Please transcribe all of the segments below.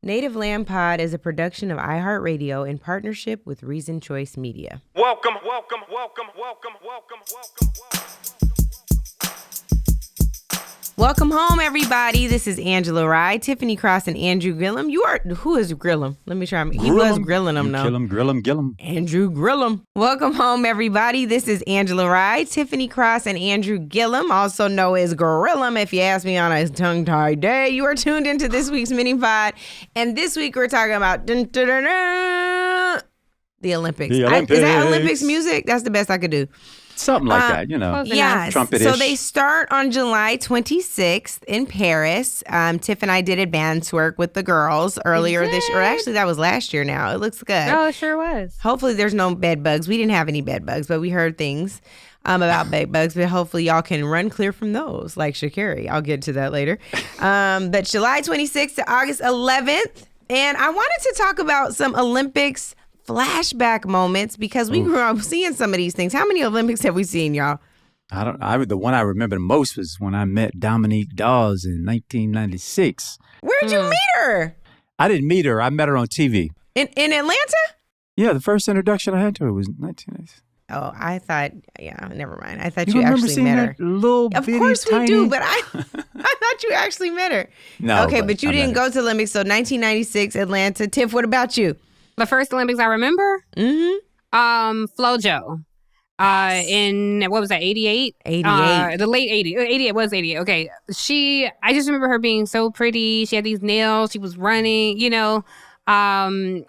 Native Land Pod is a production of iHeart Radio in partnership with Reason Choice Media. Welcome. Welcome home, everybody. This is Angela Rye, Tiffany Cross, and Andrew Gillum. Who is Gillum? Let me try. He was grilling them, though. Gillum. Andrew Gillum. Welcome home, everybody. This is Angela Rye, Tiffany Cross, and Andrew Gillum, also known as Gorillum, if you ask me on a tongue-tied day. You are tuned into this week's MiniPod, and this week we're talking about the Olympics. Is that Olympics music? That's the best I could do. Something like that, you know. Yes. Trumpet-ish. So they start on July 26th in Paris. Tiff and I did advance work with the girls earlier this year. Or actually, that was last year now. It looks good. Oh, it sure was. Hopefully, there's no bed bugs. We didn't have any bed bugs, but we heard things about bed bugs. But hopefully, y'all can run clear from those, like Shakeri. I'll get to that later. But July 26th to August 11th. And I wanted to talk about some Olympics flashback moments because we grew up seeing some of these things. How many Olympics have we seen, y'all? The one I remember the most was when I met Dominique Dawes in 1996. Where'd you meet her? I didn't meet her. I met her on TV. In Atlanta? Yeah, the first introduction I had to her was 1996. Oh, I thought, never mind. I thought you actually met her. Of course we do, but I thought you actually met her. No. Okay, but you didn't go to Olympics, so 1996, Atlanta. Tiff, what about you? The first Olympics I remember? Mm-hmm. Flo-Jo. In, what was that, 88? 88. The late 80s. 88 was 88. Okay. I just remember her being so pretty. She had these nails. She was running, you know. And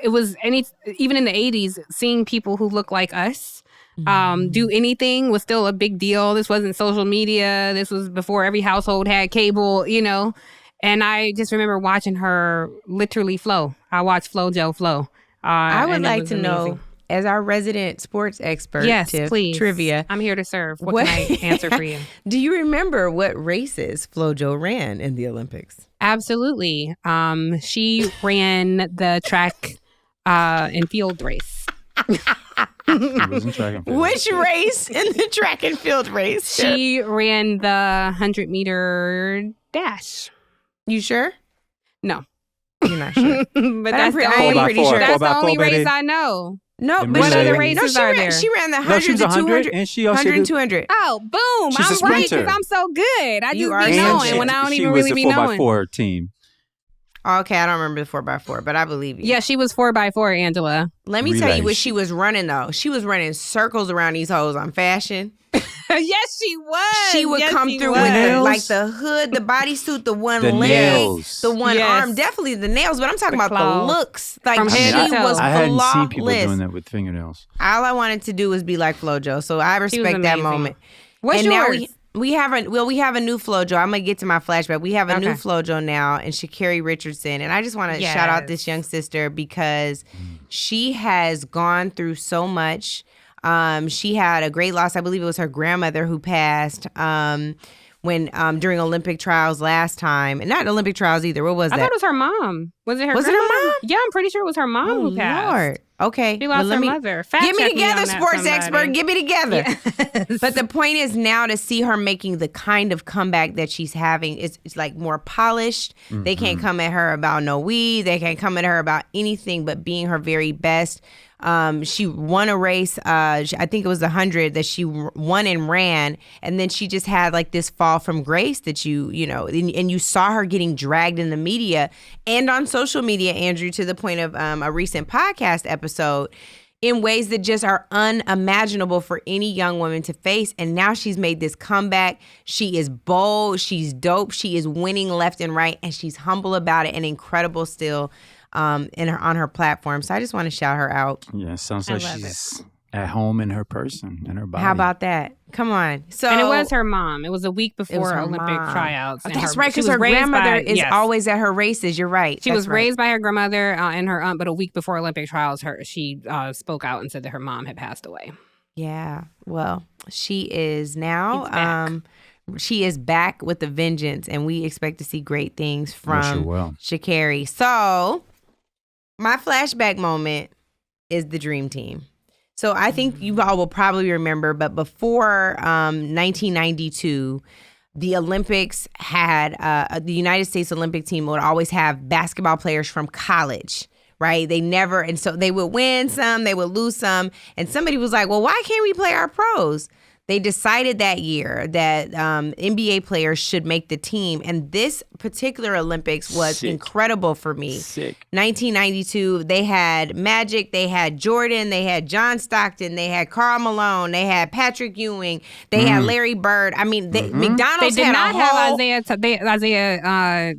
it was, even in the 80s, seeing people who look like us do anything was still a big deal. This wasn't social media. This was before every household had cable, you know. And I just remember watching her literally flow. I watched Flo-Jo flow. I would like to know, as our resident sports expert, yes, Tiff, please. Trivia. I'm here to serve. What can I answer for you? Do you remember what races Flo-Jo ran in the Olympics? Absolutely. She ran the track and field race. It wasn't track and field. Which race in the track and field race? She ran the 100-meter dash. You sure? No. You're not sure. But that's the only race I know. No, And but what relay. other races are there? She ran the 100 No, she was to 100, 200. and she also 100 and did- 200. Oh, boom. She's a I'm right sprinter. because I'm so good. I You just are be so knowing good. when I don't even She really be was a knowing. 4x4 team. Okay, I don't remember the 4x4, but I believe you. Yeah, she was 4x4, Angela. Let me tell you Relay. what she was running, though. She was running circles around these hoes on fashion. Yes, she was. She would Yes, come she through was. with nails? like the hood, the bodysuit, the one The leg, nails. the one Yes. arm. Definitely the nails, but I'm talking The about claws. the looks. Like From she head to toe. was I hadn't seen people flawless. doing that with fingernails. All I wanted to do was be like Flo-Jo, so I respect that amazing. moment. What's and yours? now we have a new Flo-Jo. I'm gonna get to my flashback. We have a new Okay. Flo-Jo now, and Shakeri Richardson. And I just want to shout out this young sister because she has gone through so much. She had a great loss. I believe it was her grandmother who passed when during Olympic trials last time, and not Olympic trials either. What was I that? thought it was her mom. Was it her Was it her grandmother? mom? Yeah, I'm pretty sure it was her mom Oh who passed. Lord. Okay. She lost her mother. Fact Get me check together, on that, sports somebody. expert. Get me together. Yes. But the point is now to see her making the kind of comeback that she's having. It's like more polished. They can't come at her about no weed. They can't come at her about anything but being her very best. She won a race. I think it was the 100 that she won and ran. And then she just had like this fall from grace that you know, and you saw her getting dragged in the media and on social media, Andrew, to the point of a recent podcast episode in ways that just are unimaginable for any young woman to face. And now she's made this comeback. She is bold. She's dope. She is winning left and right. And she's humble about it and incredible still on her platform. So I just want to shout her out. Yeah, it sounds like she's at home in her person, in her body. How about that? Come on. So, And it was her mom. It was a week before her Olympic mom. tryouts. Oh, And that's her- right, she because was her raised grandmother by- is yes. always at her races. You're right. She That's was right. raised by her grandmother and her aunt, but a week before Olympic trials, she spoke out and said that her mom had passed away. Yeah. Well, she is now. It's back. She is back with a vengeance, and we expect to see great things from Yes, she will. Sha'Carri. So, my flashback moment is the Dream Team. So I think you all will probably remember, but before 1992, the Olympics had the United States Olympic team would always have basketball players from college, right? They never, and so they would win some, they would lose some. And somebody was like, well, why can't we play our pros? They decided that year that NBA players should make the team. And this particular Olympics was incredible for me. 1992, they had Magic, they had Jordan, they had John Stockton, they had Karl Malone, they had Patrick Ewing, they had Larry Bird. I mean, McDonald's they did had not a whole... have Isaiah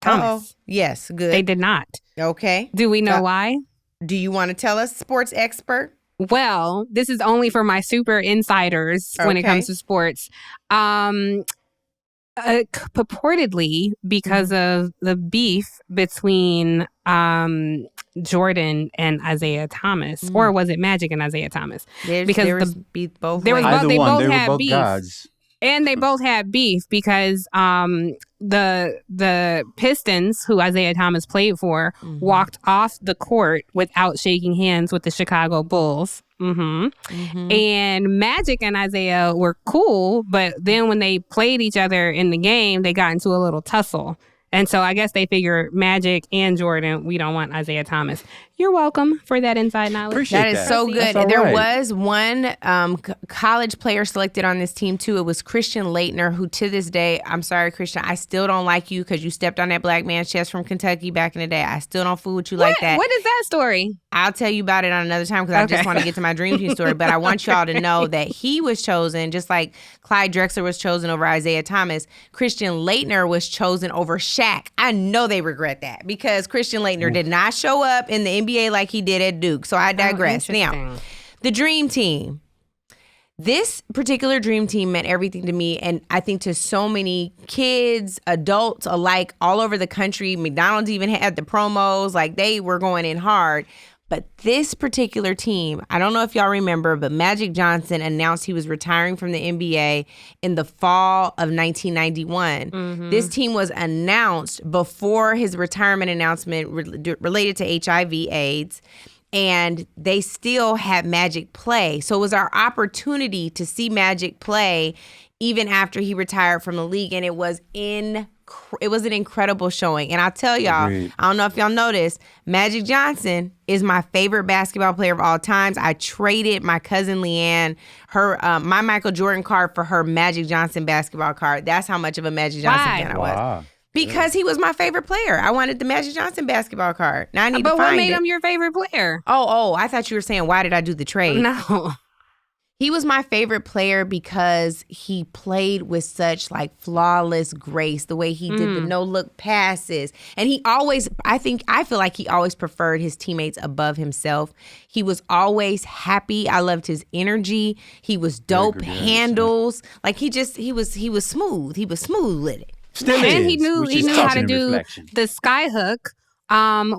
Thomas. Yes, good. They did not. Okay. Do we know why? Do you want to tell us, sports expert? Well, this is only for my super insiders when it comes to sports. Purportedly, because of the beef between Jordan and Isaiah Thomas, or was it Magic and Isaiah Thomas? They both had beef. Gods. And they both had beef because the Pistons, who Isaiah Thomas played for, walked off the court without shaking hands with the Chicago Bulls. And Magic and Isaiah were cool, but then when they played each other in the game, they got into a little tussle. And so I guess they figure Magic and Jordan, we don't want Isaiah Thomas. You're welcome for that inside knowledge. Appreciate that. Is so good. There was one college player selected on this team, too. It was Christian Laettner, who to this day, I'm sorry, Christian, I still don't like you because you stepped on that black man's chest from Kentucky back in the day. I still don't fool with you like that. What is that story? I'll tell you about it on another time because I just want to get to my Dream Team story. But I want y'all to know that he was chosen, just like Clyde Drexler was chosen over Isaiah Thomas. Christian Laettner was chosen over Shaq. I know they regret that because Christian Laettner did not show up in the NBA like he did at Duke. So I digress. Now, the Dream Team. This particular Dream Team meant everything to me, and I think to so many kids, adults alike, all over the country. McDonald's even had the promos. Like, they were going in hard. But this particular team, I don't know if y'all remember, but Magic Johnson announced he was retiring from the NBA in the fall of 1991. This team was announced before his retirement announcement related to HIV/AIDS. And they still had Magic play. So it was our opportunity to see Magic play even after he retired from the league. And it was an incredible showing. And I'll tell y'all, I don't know if y'all noticed, Magic Johnson is my favorite basketball player of all times. I traded my cousin Leanne my Michael Jordan card for her Magic Johnson basketball card. That's how much of a Magic Johnson fan I was. Because he was my favorite player. I wanted the Magic Johnson basketball card. Now I need to find it. But what made him your favorite player? Oh, I thought you were saying, why did I do the trade? No. He was my favorite player because he played with such like flawless grace, the way he did the no-look passes. And he always, I feel like he always preferred his teammates above himself. He was always happy. I loved his energy. He was dope handles. Like he was smooth. He was smooth with it. He knew how to do the skyhook,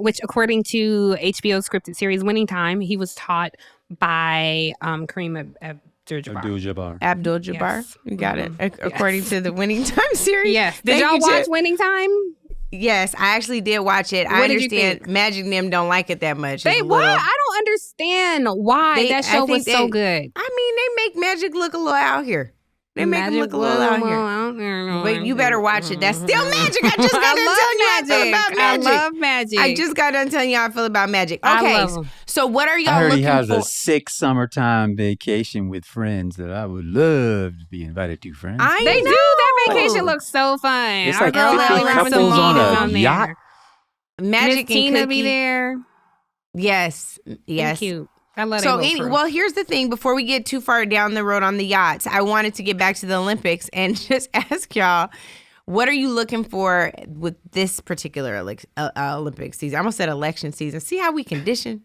which according to HBO's scripted series Winning Time, he was taught by Kareem Abdul-Jabbar. Abdul-Jabbar. Yes. You got it. According to the Winning Time series. Yes. Did y'all watch Winning Time? Yes, I actually did watch it. I understand Magic and them don't like it that much. I don't understand why that show was so good. I mean, they make Magic look a little out here. They make him look a little out here. But you better watch it. That's still Magic. I just got done telling you how I feel about Magic. I love Magic. I just got done telling you how I feel about Magic. Okay, so what are y'all looking for? I heard he has a 6 summertime vacation with friends that I would love to be invited to, friends. They do. That vacation looks so fun. It's like 50 couples on a yacht. Magic and Tina be there. Yes. Cute. I love well, here's the thing. Before we get too far down the road on the yachts, I wanted to get back to the Olympics and just ask y'all, what are you looking for with this particular Olympic season? I almost said election season. See how we condition?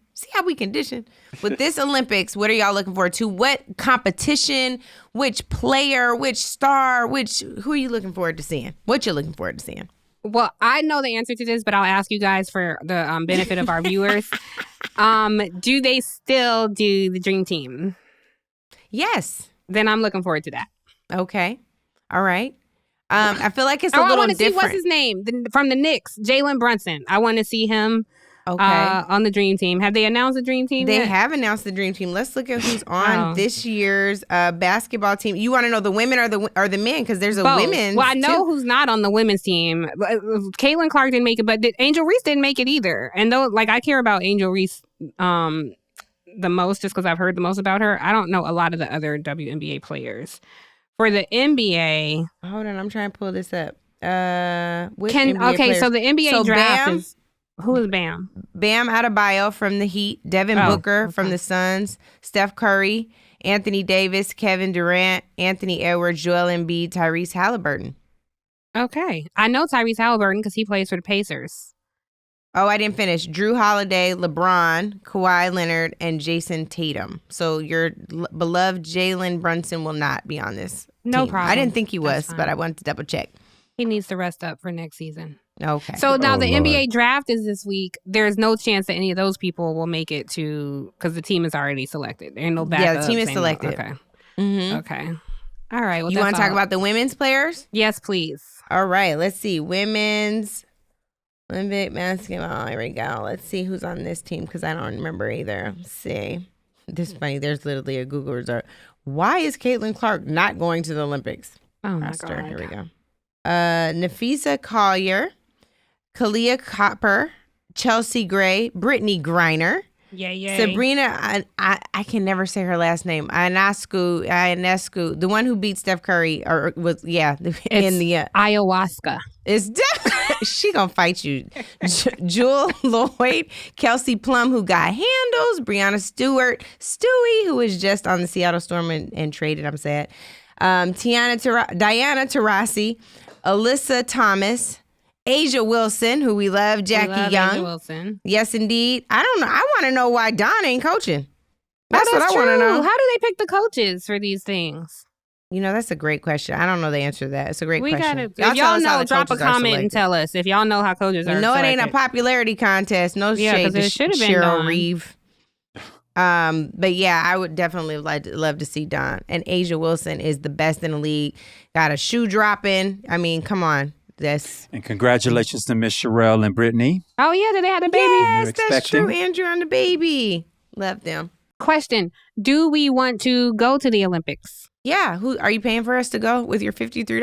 With this Olympics, what are y'all looking forward to? What competition? Which player? Which star? Who are you looking forward to seeing? What you're looking forward to seeing? Well, I know the answer to this, but I'll ask you guys for the benefit of our viewers. Do they still do the Dream Team? Yes. Then I'm looking forward to that. Okay. All right. I feel like it's a little different. I want to see, what's his name? From the Knicks, Jalen Brunson. I want to see him Okay. On the Dream Team. Have they announced the Dream Team They yet? have announced the Dream Team. Let's look at who's on this year's basketball team. You want to know the women or the men? Because there's a Both. women's. Well, I know who's not on the women's team. Caitlin Clark didn't make it, but Angel Reese didn't make it either. And though, like, I care about Angel Reese the most just because I've heard the most about her. I don't know a lot of the other WNBA players. For the NBA... Hold on, I'm trying to pull this up. So the NBA draft Bam, is... Who is Bam? Bam Adebayo from the Heat, Devin Booker from the Suns, Steph Curry, Anthony Davis, Kevin Durant, Anthony Edwards, Joel Embiid, Tyrese Halliburton. Okay. I know Tyrese Halliburton because he plays for the Pacers. Oh, I didn't finish. Drew Holiday, LeBron, Kawhi Leonard, and Jason Tatum. So your beloved Jalen Brunson will not be on this No team. problem. I didn't think he was, but I wanted to double check. He needs to rest up for next season. Okay. So now the Lord. NBA draft is this week. There's no chance that any of those people will make it to because the team is already selected. There ain't no backup. Yeah, the team is selected. Okay. Mm-hmm. Okay. All right. Well, You want to talk about the women's players? Yes, please. All right. Let's see. Women's Olympic basketball. Here we go. Let's see who's on this team because I don't remember either. Let's see. This is funny. There's literally a Google result. Why is Caitlin Clark not going to the Olympics? Oh, my Roster. God. Here we go. Nafisa Collier, Kalia Copper, Chelsea Gray, Brittany Griner, Yeah. Sabrina, I can never say her last name. Ionescu, the one who beat Steph Curry, in the ayahuasca. It's she gonna fight you. Jewel Lloyd, Kelsey Plum, who got handles, Brianna Stewart, Stewie, who was just on the Seattle Storm and traded. I'm sad. Diana Taurasi, Alyssa Thomas, Asia Wilson, who we love, Jackie Young. Asia Wilson. Yes, indeed. I don't know. I want to know why Don ain't coaching. That's what I want to true. know. How do they pick the coaches for these things? You know, that's a great question. I don't know the answer to that. It's a great question. If y'all tell us how know, the drop a coaches are comment and selected. tell us. If y'all know how coaches are No, it ain't a selected. popularity contest. No shade 'cause to it should have been Cheryl Dawn. Reeve. But yeah, I would definitely love to see Don. And Asia Wilson is the best in the league. Got a shoe dropping. I mean, come on. And congratulations to Miss Sherelle and Brittany. Oh, yeah. Did they have a baby? Yes, that's expecting? true. Andrew and the baby. Love them. Question. Do we want to go to the Olympics? Yeah. Who are you paying for us to go with your $53?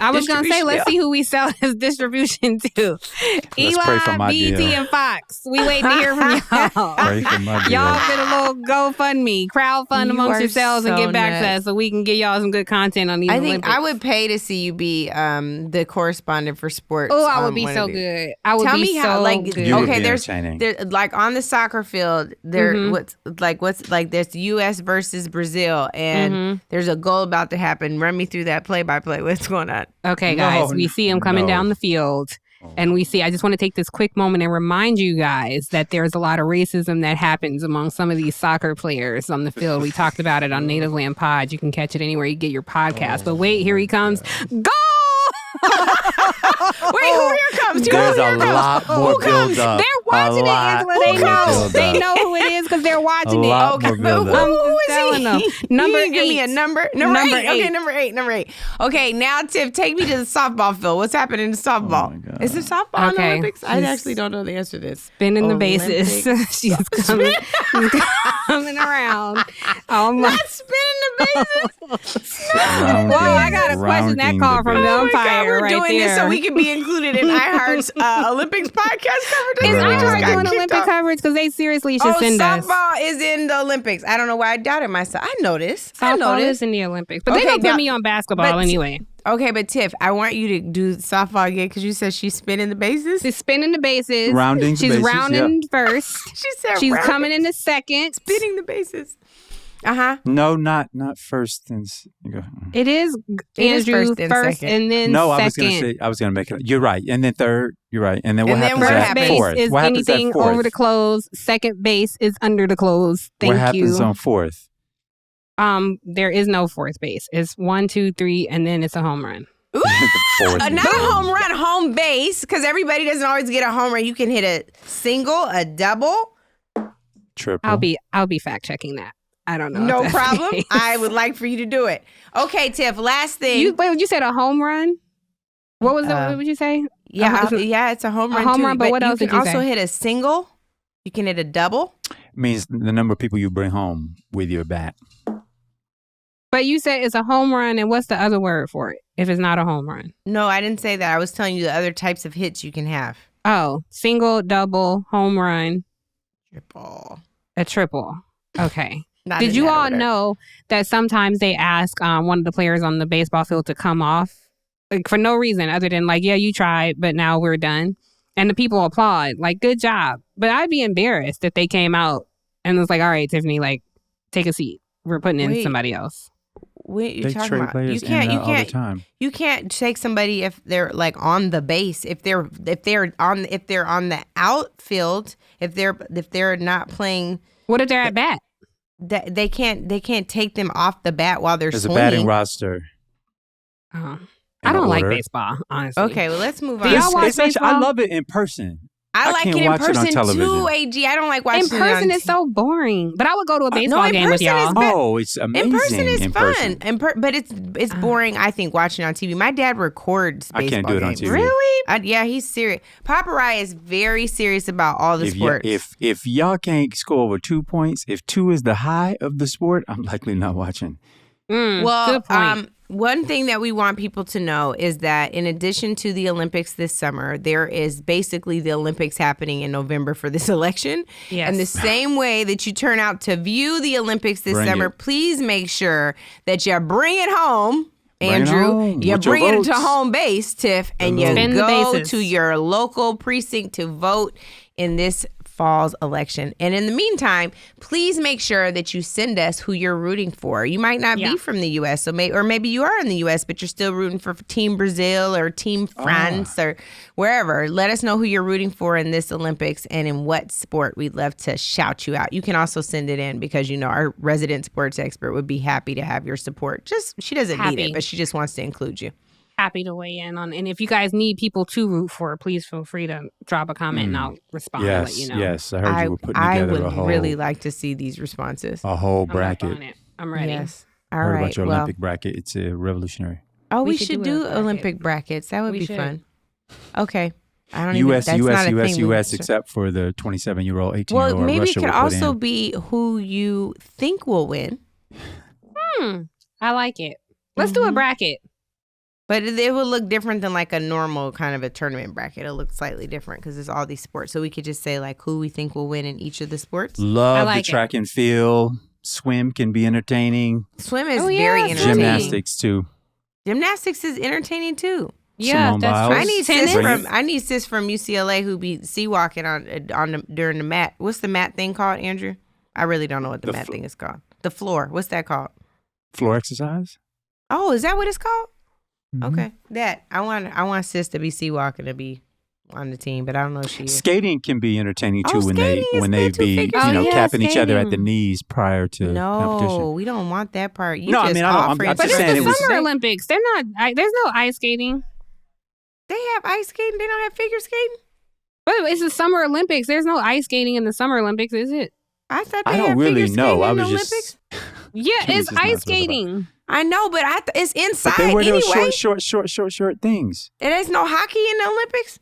I was going to say, let's see who we sell this distribution to. Let's pray for Elon, my BT, deal. and Fox. We waiting to hear from y'all. Pray for my deal. Y'all did a little GoFundMe, crowdfund You amongst are yourselves and so get back to nuts. us so we can get y'all some good content on these I think Olympics. I would pay to see you be the correspondent for sports. Oh, I would on be one so of these. good. I would Tell be me how, so like, good. You would okay, be there's entertaining. like on the soccer field, what's there's U.S. versus Brazil, and there's a goal about to happen. Run me through that play-by-play. What's going on? Okay, guys, we see him coming down the field. And I just want to take this quick moment and remind you guys that there's a lot of racism that happens among some of these soccer players on the field. We talked about it on Native Land Pod. You can catch it anywhere you get your podcast. But wait, here he comes. Go! Wait, who here comes? There's a lot more build up. They're watching it, Angela. They know. They know who it is because they're watching A it. lot Okay, more but build up. who is telling he? them. Number You give me 8. a number. Number eight. Okay, 8. number 8. Okay, now Tiff, take me to the softball field. What's happening in softball? Oh my God. Is it softball in the Okay. Olympics? I He's actually don't know the answer to this. Spinning the bases. She's coming around. Oh my. Not spinning the bases. Rounding, Whoa, I got a question that rounding call the from bases. the Oh my God, umpire we're right doing there. this so we can be included in iHeart's Olympics podcast coverage. Is We just iHeart got doing kicked Olympic off. coverage? Because they seriously should send us. softball is in the Olympics. I don't know why I doubted myself. I know this. I know Softball this. is in the Olympics. But they Okay, don't put now- me on basketball but- anyway. Okay, but Tiff, I want you to do softball again because you said she's spinning the bases. She's spinning the bases. Rounding the She's bases, rounding first. She said She's rounding. coming in the second. spinning the bases. Uh-huh. No, not first. You go. It is It is Andrew first and first second. and then No, second. I was gonna make it. You're right. And then third. You're right. And then what And then happens what First at happens? base fourth? is What happens at anything fourth? over the close. Second base is under the close. Thank What happens you. on fourth? There is no fourth base. It's 1, 2, 3, and then it's a home run. Ooh, The fourth not base. a home run, home base, because everybody doesn't always get a home run. You can hit a single, a double. Triple. I'll be fact checking that. I don't know. if No that's the problem. case. I would like for you to do it. Okay, Tiff, last thing. You said a home run? What was what would you say? yeah, it's a home run home too. run, but what else you did can you also say? hit a single. You can hit a double. Means the number of people you bring home with your bat. But you said it's a home run, and what's the other word for it if it's not a home run? No, I didn't say that. I was telling you the other types of hits you can have. Oh, single, double, home run, Triple. a triple. Okay. Not Did in you that all order. know that sometimes they ask one of the players on the baseball field to come off like, for no reason other than like, yeah, you tried, but now we're done. And the people applaud, like, good job. But I'd be embarrassed if they came out and was like, all right, Tiffany, like, take a seat. We're putting in Wait. somebody else. What are you They talking trade about? players in and out all the time. You can't take somebody if they're like on the base. If they're on the outfield. If they're not playing. What if they're at bat? They can't take them off the bat while they're There's swinging. a batting roster. Oh. in I don't like order. baseball, honestly. Okay, well let's move Do on. y'all watch It's actually, I baseball? love it in person. I like can't it in watch it on person television. too, AG. I don't like watching In person it on is so boring. But I would go to a baseball in game with person is y'all. better. Oh, it's amazing. In person is in fun, person. but it's boring. I think watching on TV. My dad records baseball I can't do it on games. TV. Really? Yeah, he's serious. Papa Rye is very serious about all the sports. If y'all can't score over 2 points, if 2 is the high of the sport, I'm likely not watching. Well, good point. one thing that we want people to know is that in addition to the Olympics this summer, there is basically the Olympics happening in November for this election. Yes. And the same way that you turn out to view the Olympics this Bring summer, it. please make sure that you bring it home. Bring it Andrew, home you with your bring it to votes. home base, Tiff, and you Spin the go bases. to your local precinct to vote in this fall's election. And in the meantime, please make sure that you send us who you're rooting for. You might not Yeah. be from the U.S., or maybe you are in the U.S., but you're still rooting for Team Brazil or Team France or wherever. Let us know who you're rooting for in this Olympics and in what sport. We'd love to shout you out. You can also send it in because, our resident sports expert would be happy to have your support. She doesn't need Happy. it, but she just wants to include you. Happy to weigh in on. And if you guys need people to root for, please feel free to drop a comment and I'll respond and let you know. Yes. I heard you were putting I together would really like to see these responses. a whole I'm up bracket. on it. I'm ready. Yes. All Heard right. about your well, Olympic bracket. It's revolutionary. we We should should do do a bracket. Olympic brackets. That would We be should. fun. Okay. I don't U.S., even. That's not a U.S., thing U.S., except for the 27-year-old, 18-year-old Well, maybe Russia it could will put also in. be who you think will win, I like it. Let's do a bracket. but it will look different than like a normal kind of a tournament bracket. It'll look slightly different because it's all these sports. So we could just say like who we think will win in each of the sports. Love I like the it. track and field. Swim can be entertaining. Swim is Oh, yeah, very swimming. entertaining. Gymnastics, too. Gymnastics is entertaining too. Yeah, Simone that's Biles. true. I need Tennis. sis from UCLA who be sea walking during the mat. What's the mat thing called, Andrew? I really don't know what the mat thing is called. The floor. What's that called? Floor exercise? Oh, is that what it's called? Mhm. Okay, that I want sis to be sea walking to be on the team, but I don't know if she is. Skating can be entertaining too Oh, when skating is they good too, be figure skating. Oh, yeah, capping each other at the skating. knees prior to No, competition. we don't want that part. You No, I just mean, I don't- I'm offering just But to it's saying the it was- Summer Olympics. They're not. There's no ice skating. They have ice skating. They don't have figure skating. But it's the Summer Olympics. There's no ice skating in the Summer Olympics, is it? I thought they I don't had really figure know. skating I in the was Olympics. just. Yeah, She was it's just not ice specified. skating. I know, but it's inside But they wear anyway. those short things. There's no hockey in the Olympics.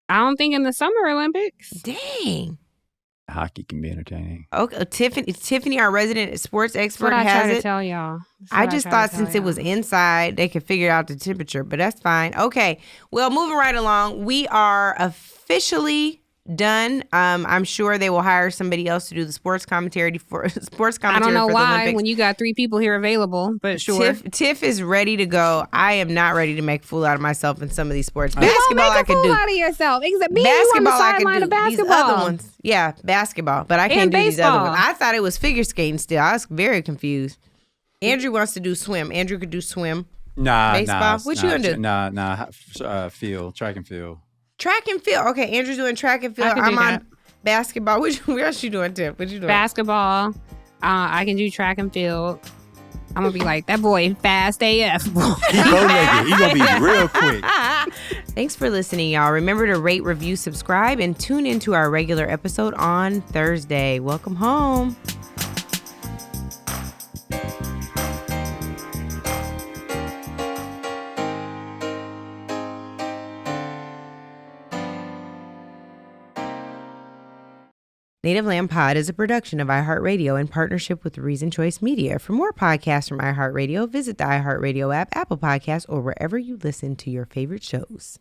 I don't think in the Summer Olympics. Dang. Hockey can be entertaining. Okay, Tiffany, our resident sports That's expert, what I try has to it. tell y'all. That's I what just try to thought tell since it was y'all. inside, they could figure out the temperature, but that's fine. Okay. Well, moving right along, we are officially done. I'm sure they will hire somebody else to do the sports commentary for I don't know for the why Olympics. when you got 3 people here available, but sure. Tiff is ready to go. I am not ready to make a fool out of myself in some of these sports. You won't Basketball, make a I can fool do. out of yourself. Except being you on the Basketball, I can sideline do. of basketball. These other ones, yeah, basketball, but I can't And do these other baseball. ones. I thought it was figure skating still. I was very confused. Andrew wants to do swim. Andrew could do swim. Nah, Baseball? What you gonna do? Field, track and field. Track and field. Okay, Andrew's doing track and field. I can do I'm on that. basketball. What else you doing, Tiff? What you doing? Basketball. I can do track and field. I'm gonna be like that boy fast AF. He bow-legged. He gonna be real quick. Thanks for listening, y'all. Remember to rate, review, subscribe, and tune into our regular episode on Thursday. Welcome home. Native Land Pod is a production of iHeartRadio in partnership with Reason Choice Media. For more podcasts from iHeartRadio, visit the iHeartRadio app, Apple Podcasts, or wherever you listen to your favorite shows.